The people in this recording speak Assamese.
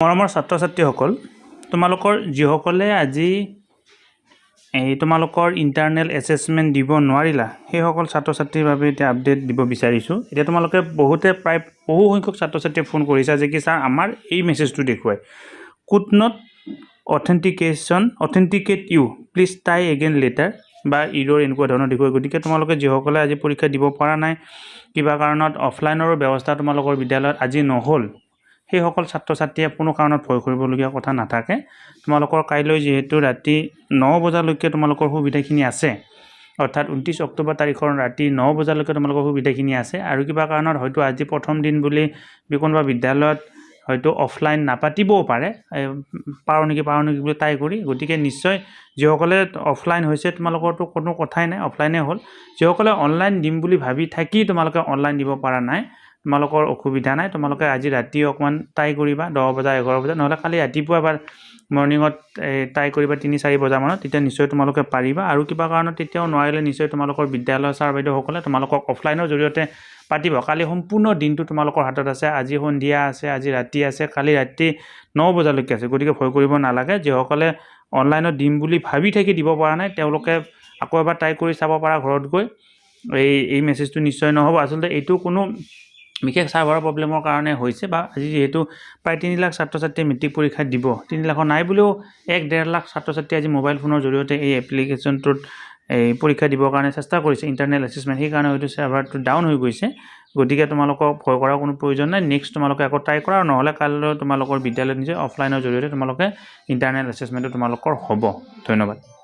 মৰমৰ ছাত্ৰ ছাত্ৰীসকল তোমালোকৰ যিসকলে আজি তোমালোকৰ ইণ্টাৰনেল এছেছমেণ্ট দিব নোৱাৰিলা সেইসকল ছাত্ৰ ছাত্ৰীৰ বাবে এতিয়া আপডেট দিব বিচাৰিছোঁ এতিয়া তোমালোকে বহুতে প্ৰায় বহু সংখ্যক ছাত্ৰ ছাত্ৰীয়ে ফোন কৰিছা যে কি ছাৰ আমাৰ এই মেছেজটো দেখুৱায় could not authenticate you please try again later বা ইৰৰ এনেকুৱা ধৰণৰ দেখুৱায় গতিকে তোমালোকে যিসকলে আজি পৰীক্ষা দিব পৰা নাই কিবা কাৰণত অফলাইনৰ ব্যৱস্থা তোমালোকৰ বিদ্যালয়ত আজি নহ'ল সেইসকল ছাত্ৰ ছাত্ৰীয়ে কোনো কাৰণত ভয় কৰিবলগীয়া কথা নাথাকে তোমালোকৰ কাইলৈ যেহেতু ৰাতি 9 বজালৈকে তোমালোকৰ সুবিধাখিনি আছে অৰ্থাৎ 29 অক্টোবৰ তাৰিখৰ ৰাতি 9 বজালৈকে তোমালোকৰ সুবিধাখিনি আছে আৰু কিবা কাৰণত হয়তো আজি প্ৰথম দিন বুলি কোনোবা বিদ্যালয়ত হয়তো অফলাইন নাপাতিবও পাৰে পাৰো নেকি বুলি তাই কৰি গতিকে নিশ্চয় যিসকলে অফলাইন হৈছে তোমালোকৰতো কোনো কথাই নাই অফলাইনে হ'ল যিসকলে অনলাইন দিম বুলি ভাবি থাকি তোমালোকে অনলাইন দিব পৰা নাই তোমালোকৰ অসুবিধা নাই তোমালোকে আজি ৰাতি অকমান ট্ৰাই কৰিবা 10 বজা 11 বজা নহলে কালি ৰাতিপুৱা বা মৰ্নিংত ট্ৰাই কৰিবা 3-4 বজা মানত তেতিয়া নিশ্চয় তোমালোকে পাৰিবা আৰু কিবা কাৰণত তেতিয়াও নোৱাৰিলে নিশ্চয় তোমালোকৰ বিদ্যালয় ছাৰ বাইদেউসকলে তোমালোকক অফলাইনৰ জৰিয়তে পাতিব কালি সম্পূৰ্ণ দিনটো তোমালোকৰ হাতত আছে আজি সন্ধিয়া আছে আজি ৰাতি আছে কালি ৰাতি 9 বজালৈকে আছে গতিকে ভয় কৰিব নালাগে যিসকলে অনলাইনত দিম বুলি ভাবি থাকি দিব পৰা নাই তেওঁলোকে আকৌ এবাৰ ট্ৰাই কৰি চাব পাৰা ঘৰত গৈ এই মেছেজটো নিশ্চয় নহব আচলতে এইটো কোনো বিশেষ সাৰ্ভাৰৰ প্ৰব্লেমৰ কাৰণে হৈছে বা আজি যেহেতু প্ৰায় 3 লাখ ছাত্ৰ ছাত্ৰীয়ে মেট্ৰিক পৰীক্ষা দিব 3 লাখৰ নাই বুলিও 1.5 লাখ ছাত্ৰ ছাত্ৰী আজি মোবাইল ফোনৰ জৰিয়তে এই এপ্লিকেশ্যনটোত এই পৰীক্ষা দিবৰ কাৰণে চেষ্টা কৰিছে ইণ্টাৰনেল এছেছমেণ্ট সেই কাৰণে হয়তো সাৰ্ভাৰটো ডাউন হৈ গৈছে গতিকে তোমালোকক ভয় কৰাৰ কোনো প্ৰয়োজন নাই নেক্সট তোমালোকে আকৌ ট্ৰাই কৰা নহলে কাইলৈ তোমালোকৰ বিদ্যালয়ত নিজে অফলাইনৰ জৰিয়তে তোমালোকে ইণ্টাৰনেল এছেছমেণ্টটো তোমালোকৰ হ'ব ধন্যবাদ